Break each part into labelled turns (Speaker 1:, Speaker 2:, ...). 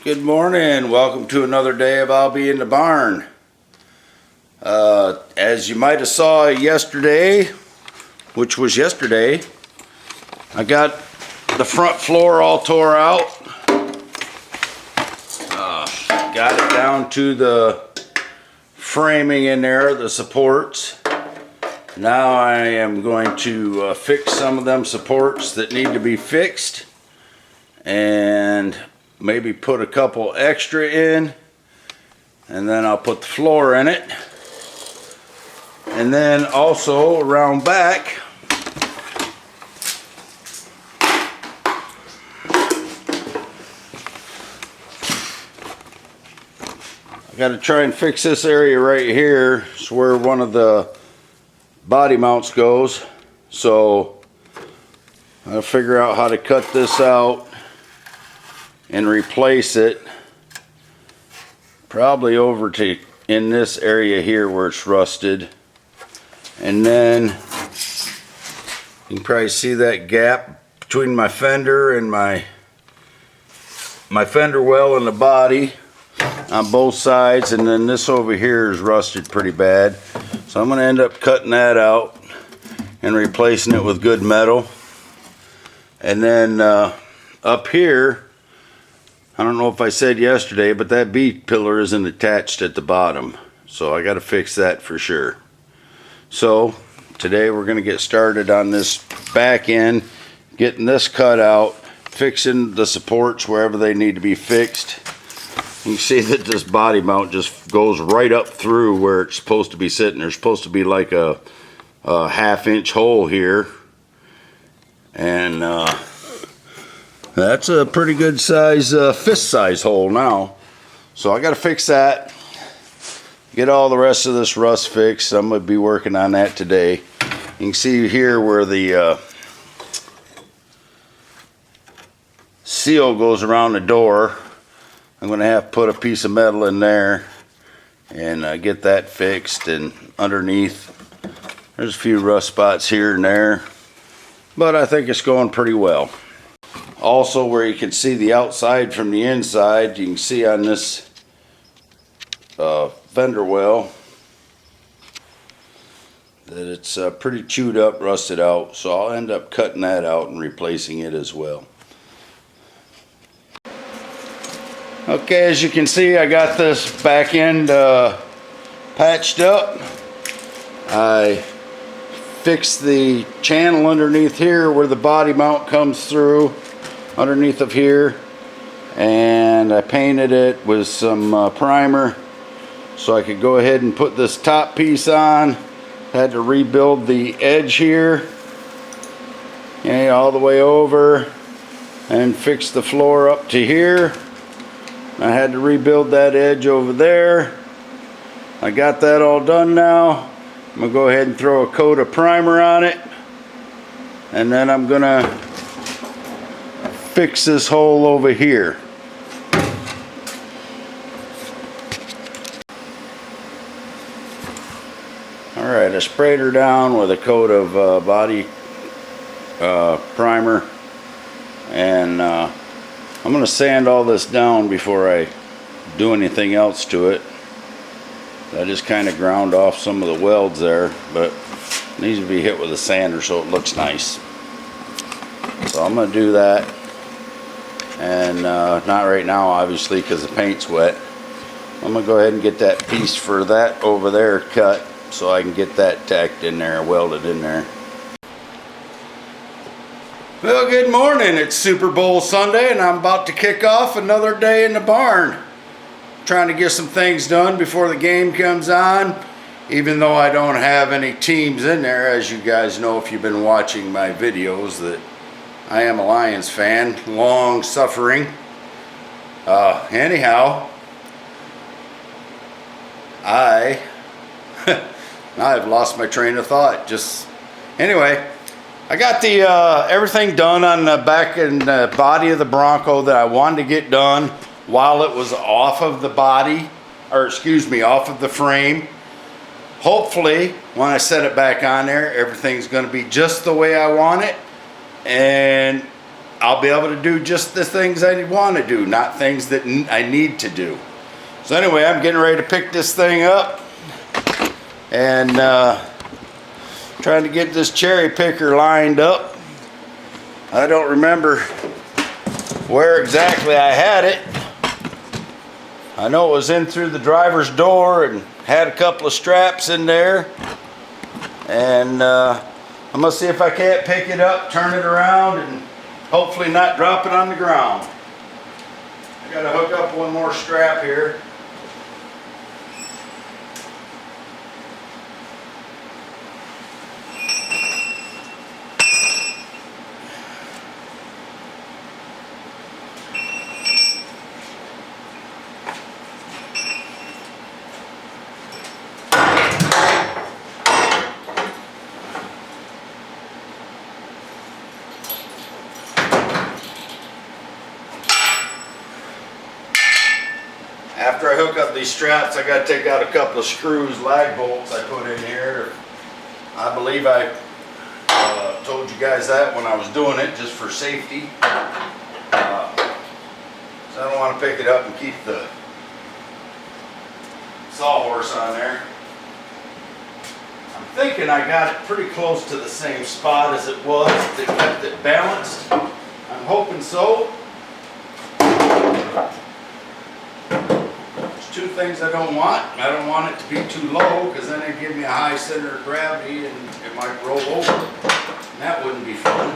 Speaker 1: Good morning. Welcome to another day of I'll Be in the Barn. As you might have saw yesterday, which was yesterday, I got the front floor all tore out. Got it down to the framing in there, the supports. Now I am going to fix some of them supports that need to be fixed and maybe put a couple extra in, and then I'll put the floor in it. And then also around back, I got to try and fix this area right here. It's where one of the body mounts goes, so I'll figure out how to cut this out and replace it, probably over to in this area here where it's rusted. And then you can probably see that gap between my fender and my fender well and the body on both sides, and then this over here is rusted pretty bad, so I'm going to end up cutting that out and replacing it with good metal. And then up here, I don't know if I said yesterday, but that B-pillar isn't attached at the bottom, so I got to fix that for sure. So today we're going to get started on this back end, getting this cut out, fixing the supports wherever they need to be fixed. You can see that this body mount just goes right up through where it's supposed to be sitting. There's supposed to be like a half-inch hole here, and that's a pretty good size, fist size hole now. So I got to fix that, get all the rest of this rust fixed. I'm going to be working on that today. You can see here where the seal goes around the door. I'm going to have to put a piece of metal in there and get that fixed. And underneath, there's a few rust spots here and there, but I think it's going pretty well. Also, where you can see the outside from the inside, you can see on this fender well that it's pretty chewed up, rusted out, so I'll end up cutting that out and replacing it as well. Okay, as you can see, I got this back end patched up. I fixed the channel underneath here where the body mount comes through, underneath of here, and I painted it with some primer so I could go ahead and put this top piece on. Had to rebuild the edge here, okay, all the way over, and fix the floor up to here. I had to rebuild that edge over there. I got that all done now. I'm gonna go ahead and throw a coat of primer on it, and then I'm gonna fix this hole over here. Alright, I sprayed her down with a coat of body primer, and I'm going to sand all this down before I do anything else to it. I just kind of ground off some of the welds there, but it needs to be hit with a sander so it looks nice. So I'm going to do that, and not right now obviously because the paint's wet. I'm going to go ahead and get that piece for that over there cut so I can get that tacked in there, welded in there. Well, good morning. It's Super Bowl Sunday and I'm about to kick off another day in the barn. Trying to get some things done before the game comes on, even though I don't have any teams in there. As you guys know, if you've been watching my videos, that I am a Lions fan, long suffering. Anyhow, I've lost my train of thought. Anyway, I got the everything done on the back and the body of the Bronco that I wanted to get done while it was off of the body, or excuse me, off of the frame. Hopefully, when I set it back on there, everything's going to be just the way I want it, and I'll be able to do just the things I want to do, not things that I need to do. So anyway, I'm getting ready to pick this thing up and trying to get this cherry picker lined up. I don't remember where exactly I had it. I know it was in through the driver's door and had a couple of straps in there. And I'm gonna see if I can't pick it up, turn it around, and hopefully not drop it on the ground. I gotta hook up one more strap here. After I hook up these straps, I got to take out a couple of screws, lag bolts I put in here. I believe I told you guys that when I was doing it, just for safety. So I don't want to pick it up and keep the sawhorse on there. I'm thinking I got it pretty close to the same spot as it was. They kept it balanced. I'm hoping so. Two things I don't want. I don't want it to be too low because then it'd give me a high center of gravity and it might roll over. And that wouldn't be fun.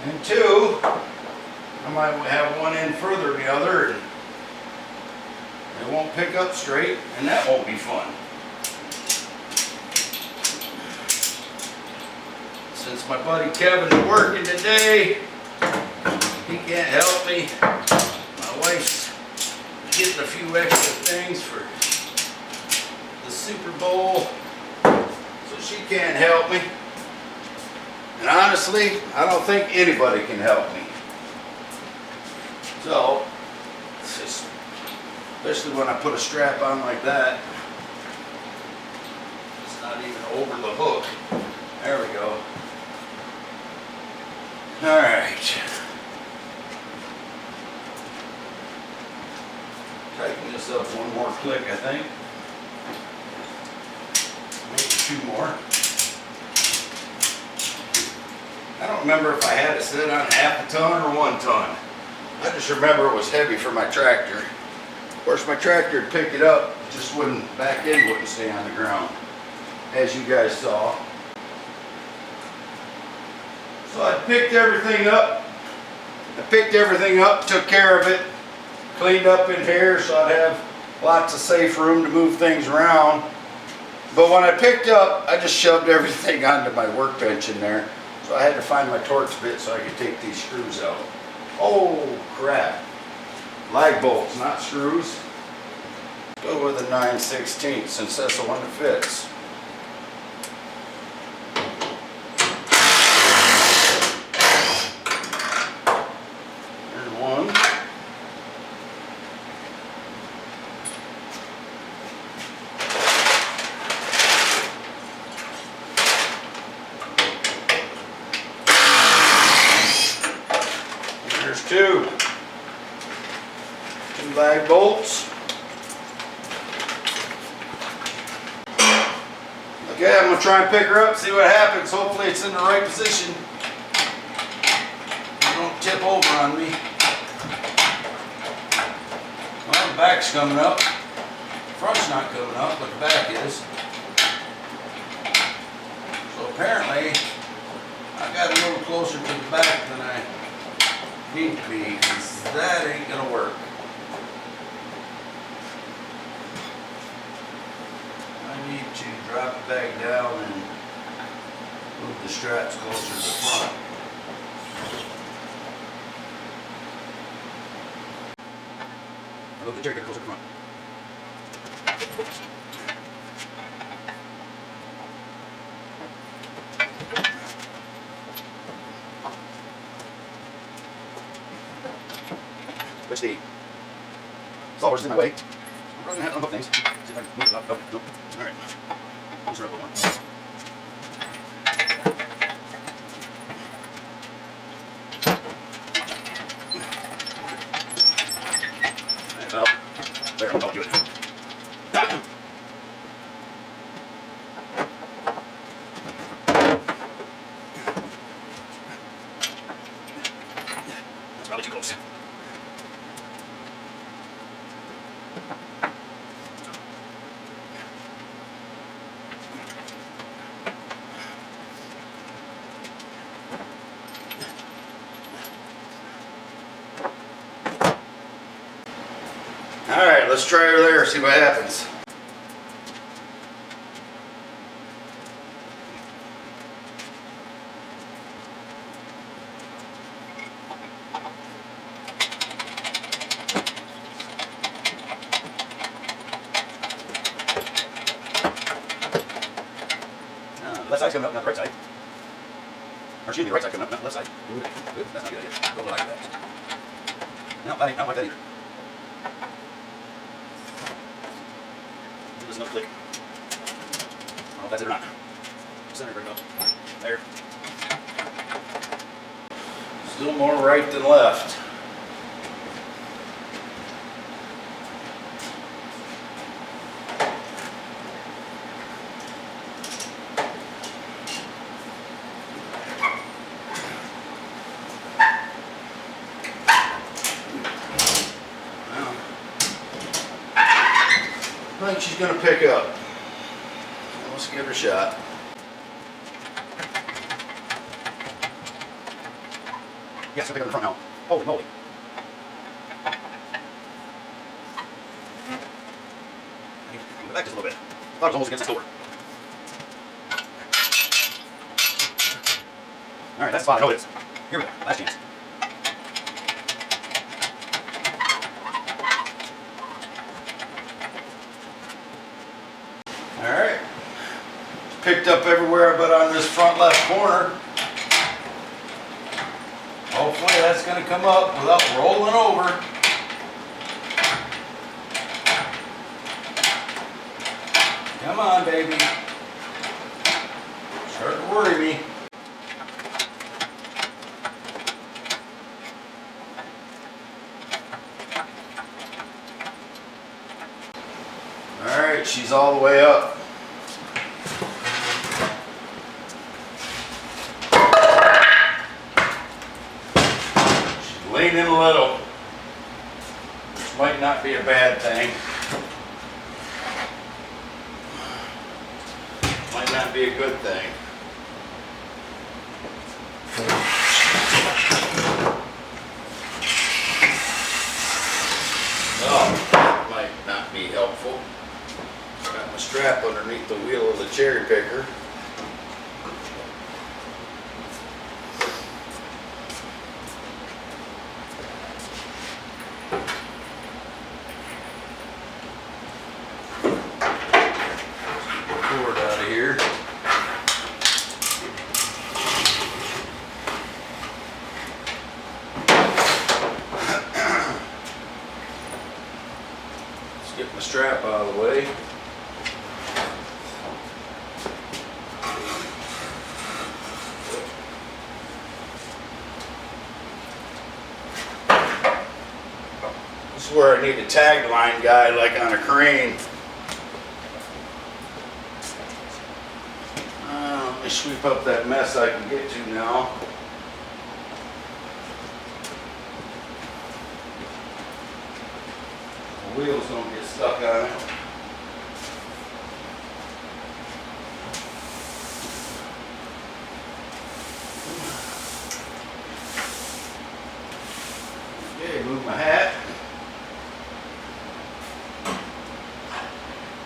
Speaker 1: And two, I might have one end further than the other and it won't pick up straight and that won't be fun. Since my buddy Kevin is working today, he can't help me. My wife's getting a few extra things for the Super Bowl, so she can't help me. And honestly, I don't think anybody can help me. So, it's just, especially when I put a strap on like that, it's not even over the hook. There we go. All right. Tighten this up one more click, I think. Maybe two more. I don't remember if I had it set on half a ton or 1 ton. I just remember it was heavy for my tractor. Of course, my tractor would pick it up, it just wouldn't, back end wouldn't stay on the ground, as you guys saw. So I picked everything up. Took care of it. Cleaned up in here so I'd have lots of safe room to move things around. But when I picked up, I just shoved everything onto my workbench in there. So I had to find my Torx bit so I could take these screws out. Oh crap. Lag bolts, not screws. Go with a 9/16 since that's the one that fits. There's one. Two lag bolts. Okay, I'm going to try and pick her up, see what happens. Hopefully it's in the right position. It don't tip over on me. Well, the back's coming up. The front's not coming up, but the back is. So apparently I got a little closer to the back than I need to be, because that ain't gonna work. I need to drop it back down and move the straps closer to the front. Move the trigger closer to the front. Which the sawhorse is in my way. I'm probably gonna have to unhook things. See if I can move it up. Oh, nope. Alright. Closer up a little more. Probably too close. Alright, let's try her there, see what happens. Left side's coming up, not the right side. Or excuse me, the right side's coming up, not the left side. Ooh, that's not a good idea. Go like that. No, that ain't, not like that either. Do this another click. I don't know if that's it or not. Center, bring it up. There. Still more right than left. I think she's going to pick up. Let's give her a shot. Yes, I'll pick up in the front now. Holy moly. Move it back just a little bit. I thought it was almost against the door. Alright, that's the spot. I know it is. Here we go. Last chance. Alright, picked up everywhere but on this front left corner. Hopefully that's going to come up without rolling over. Come on, baby. Start to worry me. Alright, she's all the way up. She's leaning a little, which might not be a bad thing. Might not be a good thing. Oh, that might not be helpful. Got my strap underneath the wheel of the cherry picker. Cord out of here. Let's get my strap out of the way. This is where I need a tagline guide like on a crane. Let me sweep up that mess I can get to now. The wheels don't get stuck on it. Okay, move my hat.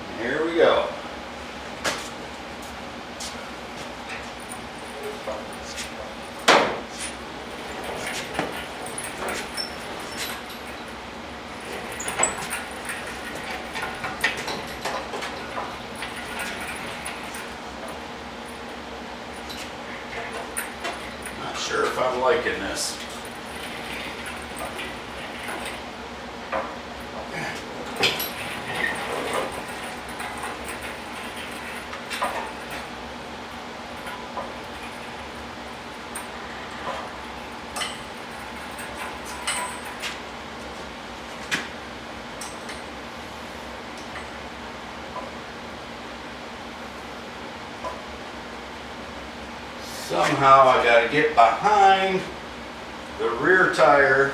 Speaker 1: And here we go. Not sure if I'm liking this. Somehow I gotta get behind the rear tire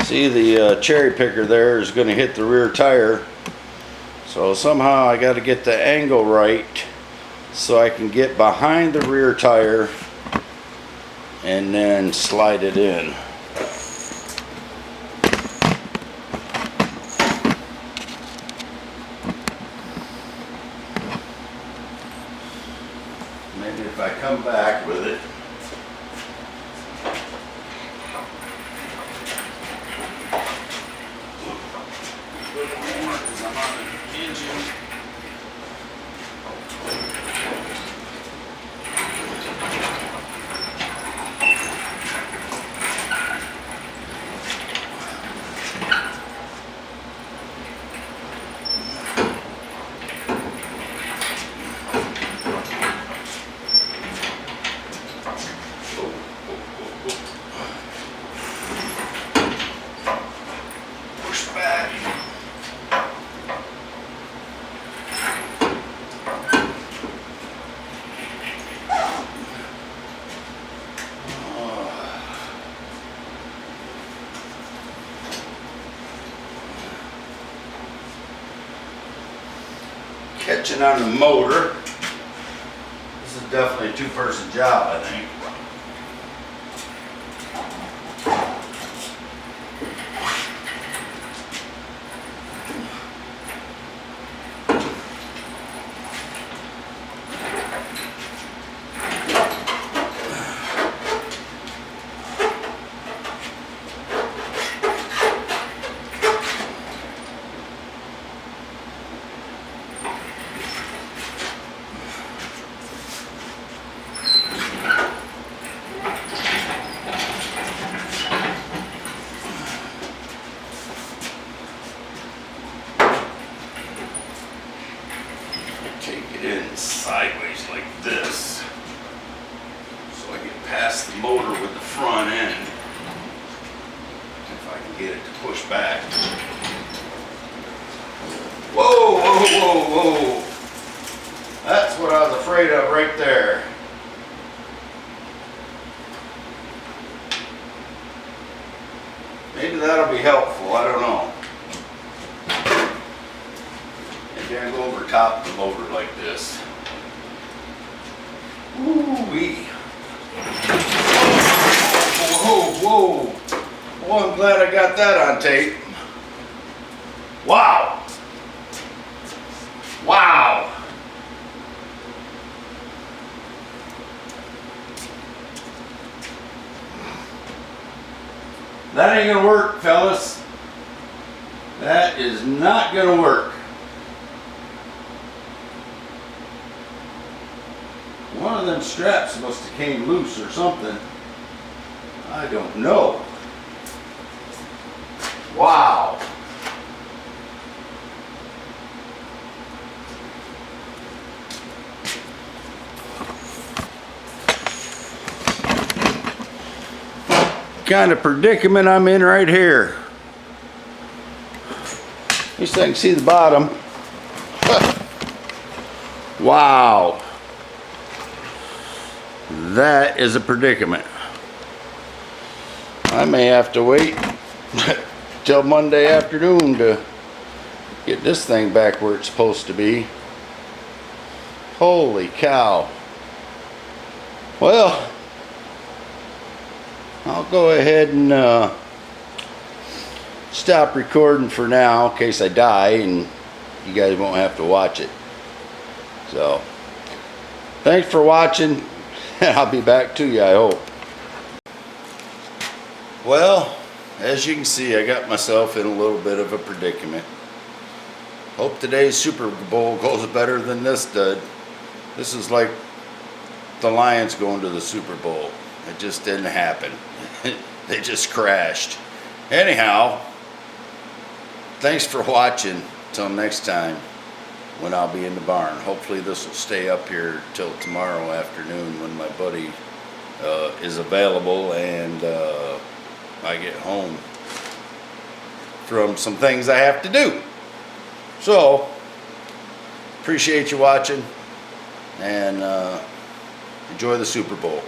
Speaker 1: see the cherry picker there is going to hit the rear tire, so somehow I got to get the angle right so I can get behind the rear tire and then slide it in. Maybe if I come back with it. Catching on the motor. This is definitely a two-person job, I think. Take it in sideways like this so I get past the motor with the front end, if I can get it to push back. Whoa, whoa, whoa, whoa. That's what I was afraid of right there. Maybe that'll be helpful, I don't know. Maybe I go over top of the motor like this. Ooh-wee. Whoa, whoa, whoa. Well, I'm glad I got that on tape. Wow. Wow. That ain't gonna work, fellas. That is not gonna work. One of them straps must have came loose or something. I don't know. Wow. Kind of predicament I'm in right here. At least I can see the bottom. Wow. That is a predicament. I may have to wait till Monday afternoon to get this thing back where it's supposed to be. Holy cow. Well, I'll go ahead and stop recording for now in case I die and you guys won't have to watch it. So, thanks for watching. I'll be back to you, I hope. Well, as you can see, I got myself in a little bit of a predicament. Hope today's Super Bowl goes better than this did. This is like the Lions going to the Super Bowl. It just didn't happen. They just crashed. Anyhow, thanks for watching. Till next time, when I'll be in the barn. Hopefully this will stay up here till tomorrow afternoon when my buddy is available and I get home. from some things I have to do. So, appreciate you watching, and enjoy the Super Bowl.